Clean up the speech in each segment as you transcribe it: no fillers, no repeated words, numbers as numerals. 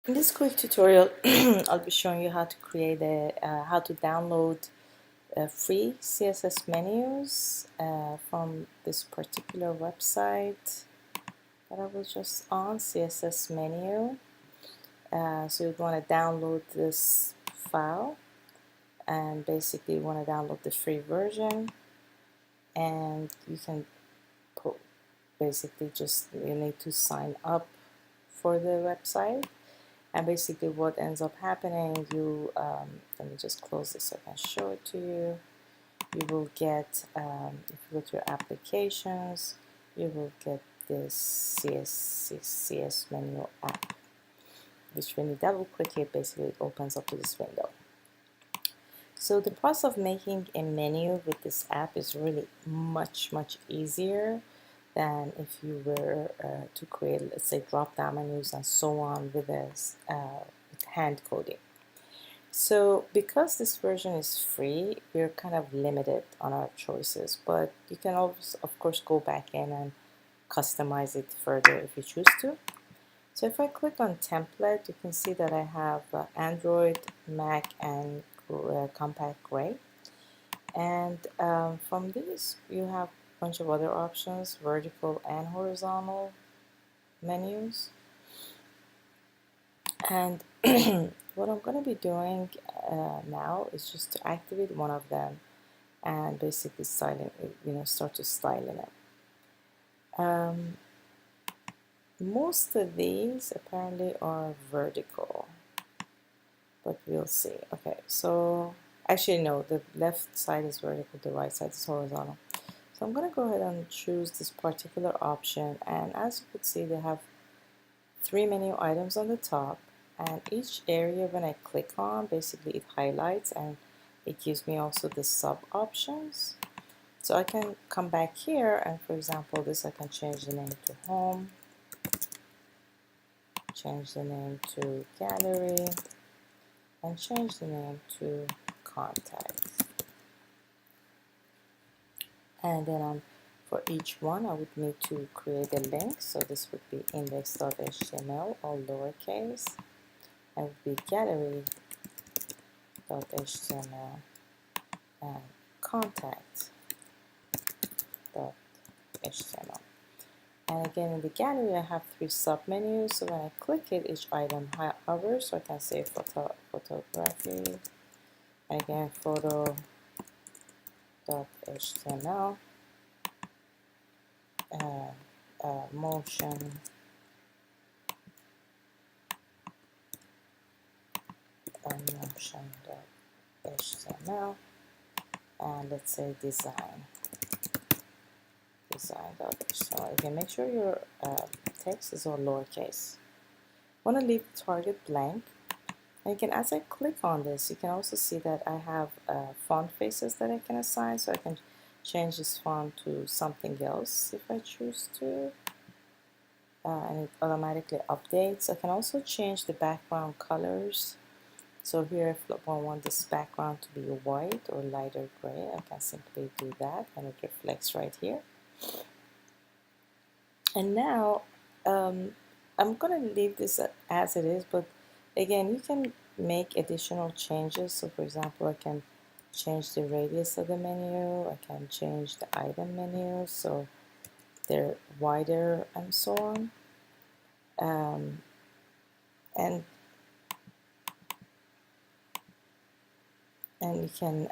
In this quick tutorial, I'll be showing you how to create how to download free CSS menus from this particular website that I was just on, CSS menu. So you'd want to download this file, and basically you want to download the free version, and you can put basically just you need to sign up for the website. And basically what ends up happening, let me just close this so I can show it to you. You will get, if you go to your applications, you will get this CS menu app, which when you double click it, basically it opens up to this window. So the process of making a menu with this app is really much easier than if you were to create, let's say, drop-down menus and so on with hand coding. So because this version is free, we're kind of limited on our choices, but you can always, of course, go back in and customize it further if you choose to. So if I click on template, you can see that I have Android, Mac, and compact gray. And from these, you have a bunch of other options, vertical and horizontal menus. And what I'm going to be doing now is just to activate one of them and basically start to styling it. Most of these apparently are vertical, but we'll see. Okay, so actually no, the left side is vertical, the right side is horizontal. So I'm going to go ahead and choose this particular option, and as you can see, they have 3 menu items on the top, and each area when I click on, basically it highlights and it gives me also the sub options. So I can come back here, and for example this, I can change the name to home, change the name to gallery, and change the name to contact. And then for each one I would need to create a link. So this would be index.html, all lowercase, and would be gallery.html and contact.html. And again, in the gallery I have 3 submenus, so when I click it, each item hovers, so I can say photography, and again photo.html, motion.html, and let's say design.html. Again, make sure your text is all lowercase. Want to leave the target blank, and you can, as I click on this, you can also see that I have font faces that I can assign, so I can change this font to something else if I choose to, and it automatically updates. I can also change the background colors. So here, if I want this background to be white or lighter gray, I can simply do that, and it reflects right here. And now I'm going to leave this as it is, but again, you can make additional changes. So for example, I can change the radius of the menu, I can change the item menu so they're wider and so on. And you can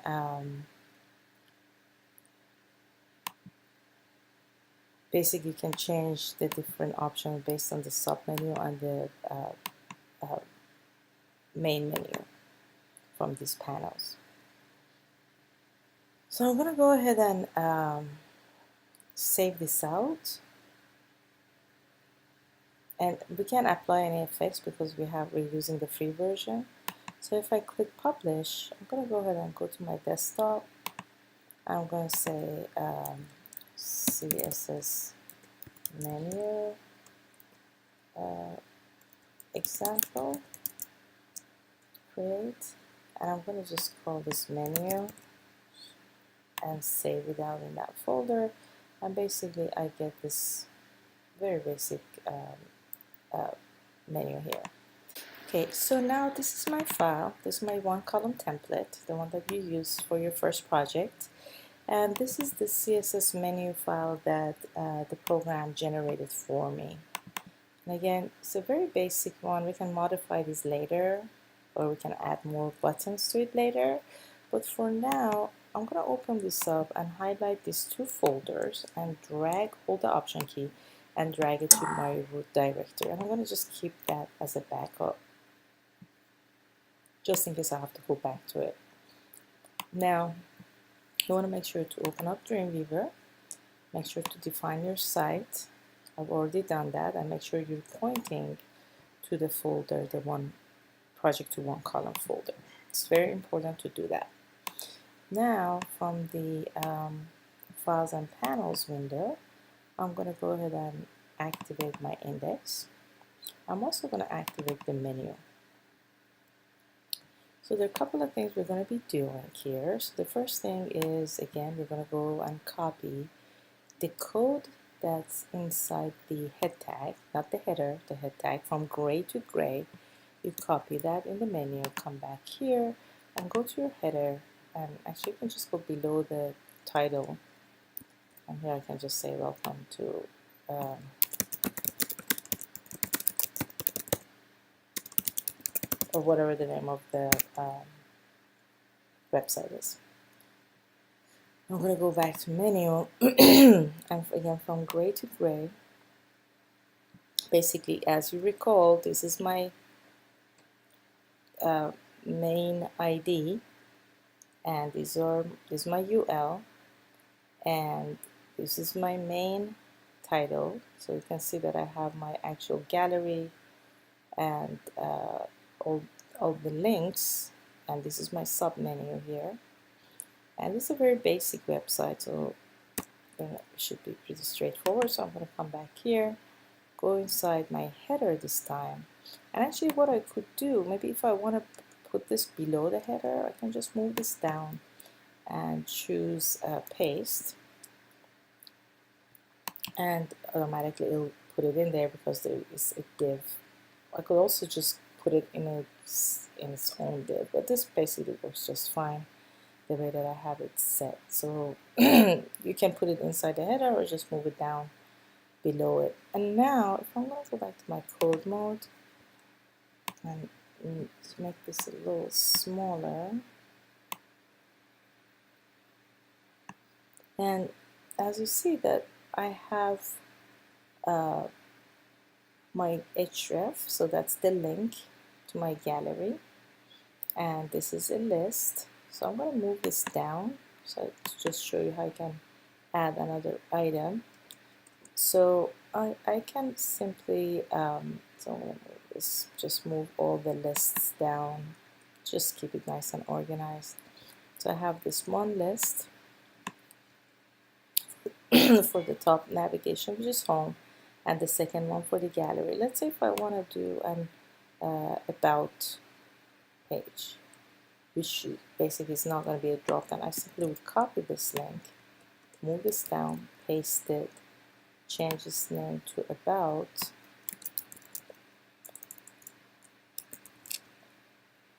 basically you can change the different options based on the submenu and the main menu from these panels. So I'm going to go ahead and save this out, and we can't apply any effects because we're using the free version. So if I click publish, I'm going to go ahead and go to my desktop. I'm going to say CSS menu example, create, and I'm going to just call this menu and save it out in that folder, and basically I get this very basic menu here. Okay, so now this is my file. This is my one column template, the one that you use for your first project. And this is the CSS menu file that the program generated for me. And again, it's a very basic one. We can modify this later, or we can add more buttons to it later. But for now, I'm going to open this up and highlight these two folders and hold the Option key and drag it to my root directory. And I'm going to just keep that as a backup, just in case I have to go back to it. Now, you want to make sure to open up Dreamweaver, make sure to define your site. I've already done that, and make sure you're pointing to the folder, the one project to one column folder. It's very important to do that. Now, from the Files and Panels window, I'm going to go ahead and activate my index. I'm also going to activate the menu. So there are a couple of things we're going to be doing here. So the first thing is, again, we're going to go and copy the code that's inside the head tag, not the header, the head tag, from gray to gray. You copy that in the menu, come back here and go to your header, and actually you can just go below the title, and here I can just say welcome to or whatever the name of the website is. I'm going to go back to menu and again from gray to gray. Basically, as you recall, this is my main ID, and this is my UL, and this is my main title. So you can see that I have my actual gallery and all the links, and this is my sub menu here. And this is a very basic website, so it should be pretty straightforward. So I'm going to come back here, go inside my header this time. And actually what I could do, maybe if I want to put this below the header, I can just move this down and choose paste, and automatically it'll put it in there because there is a div. I could also just put it in its own div, but this basically works just fine the way that I have it set. So you can put it inside the header or just move it down below it. And now if I'm going to go back to my code mode and make this a little smaller, and as you see that I have my href, so that's the link to my gallery, and this is a list. So I'm going to move this down so to just show you how you can add another item. So I can simply so I'm going to move this, just move all the lists down, just keep it nice and organized. So I have this one list for the top navigation, which is home, and the second one for the gallery. Let's say if I want to do an about page, which basically is not going to be a drop down. I simply would copy this link, move this down, paste it, change its name to about,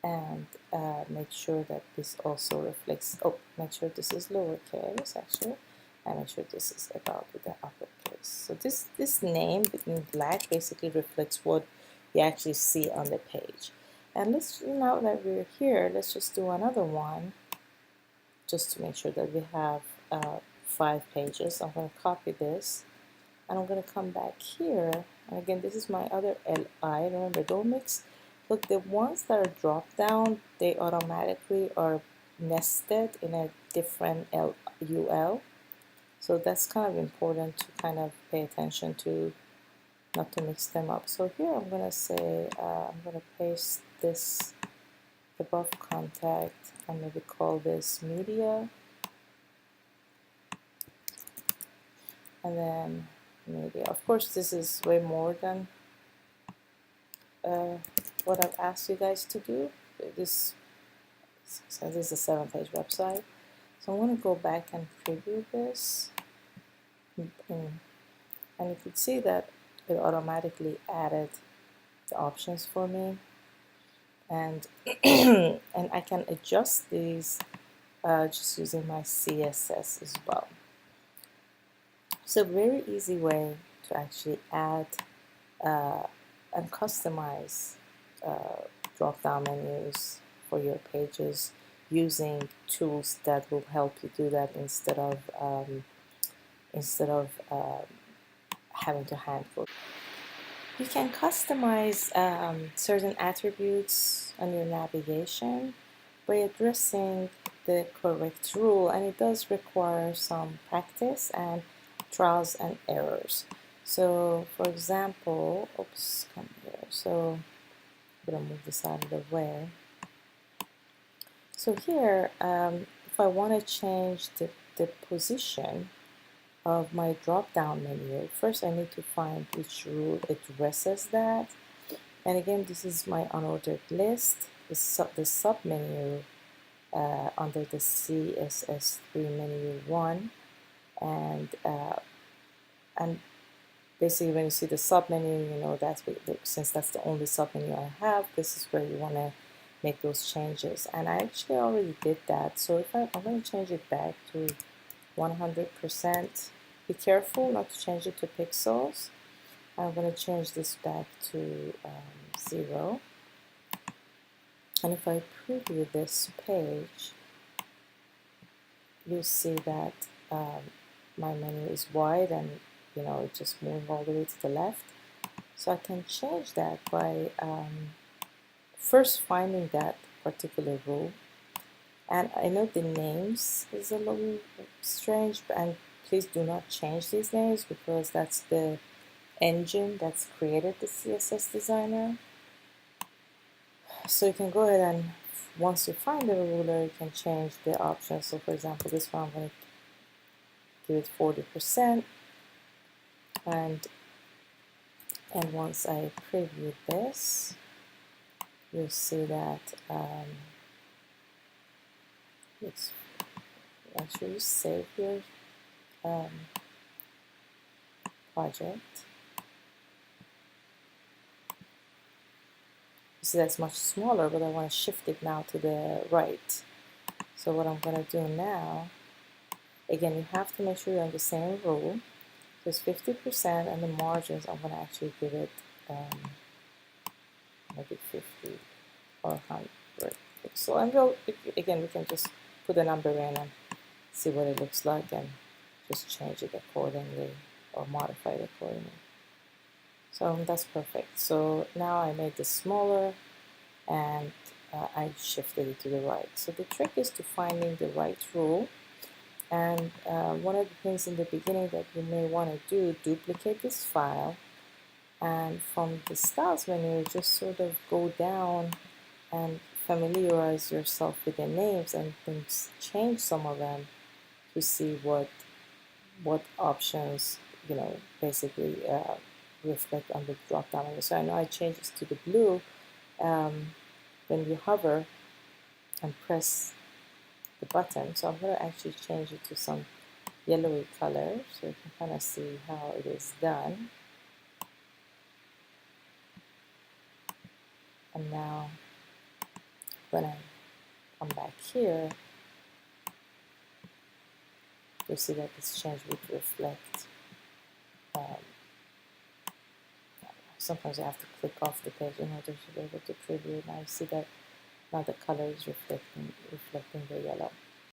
and make sure that this also reflects, make sure this is lowercase actually, and make sure this is about with the uppercase. So this name in black basically reflects what you actually see on the page. And let's, now that we're here, let's just do another one just to make sure that we have 5 pages. I'm going to copy this and I'm going to come back here, and again this is my other LI. Remember, don't mix. Look, the ones that are dropped down, they automatically are nested in a different UL. So that's kind of important to kind of pay attention to, not to mix them up. So here I'm going to say, I'm going to paste this above contact and maybe call this media. And then media. Of course, this is way more than what I've asked you guys to do. This is a 7-page website. So I'm going to go back and preview this. And you can see that it automatically added the options for me. and and I can adjust these just using my CSS as well. So very easy way to actually add and customize drop-down menus for your pages using tools that will help you do that instead of having to hand code. You can customize certain attributes on your navigation by addressing the correct rule, and it does require some practice and trials and errors. So for example, oops, come here. So I'm going to move this out of the way. So here, if I want to change the position of my drop-down menu, first I need to find which rule addresses that. And again, this is my unordered list, the sub-menu under the CSS3 menu 1. And basically when you see the sub-menu, you know that's since that's the only sub-menu I have, this is where you want to make those changes. And I actually already did that. So if I'm going to change it back to 100%. Be careful not to change it to pixels. I'm going to change this back to 0. And if I preview this page, you'll see that my menu is wide and it's just moving all the way to the left. So I can change that by first finding that particular rule. And I know the names is a little strange, and please do not change these names because that's the engine that's created the CSS designer. So you can go ahead and once you find the ruler, you can change the options. So for example, this one I'm going to give it 40%, and once I preview this, you'll see that it's actually save your project. You see that's much smaller, but I want to shift it now to the right. So what I'm going to do now, again, you have to make sure you're on the same rule. So it's 50%, and the margins I'm going to actually give it maybe 50 or 100 pixel. And again, we can just put a number in and see what it looks like and just change it accordingly or modify it accordingly. So that's perfect. So now I made this smaller and I shifted it to the right. So the trick is to finding the right rule. And one of the things in the beginning that you may want to do, duplicate this file, and from the styles menu, just sort of go down and familiarize yourself with the names and things, change some of them to see what options basically reflect on the drop down menu. So I know I changed this to the blue. When you hover and press the button, so I'm going to actually change it to some yellowy color so you can kind of see how it is done. And now when I come back here, you'll see that this change would reflect. Sometimes you have to click off the page in order to be able to preview it. Now you see that now the color is reflecting the yellow.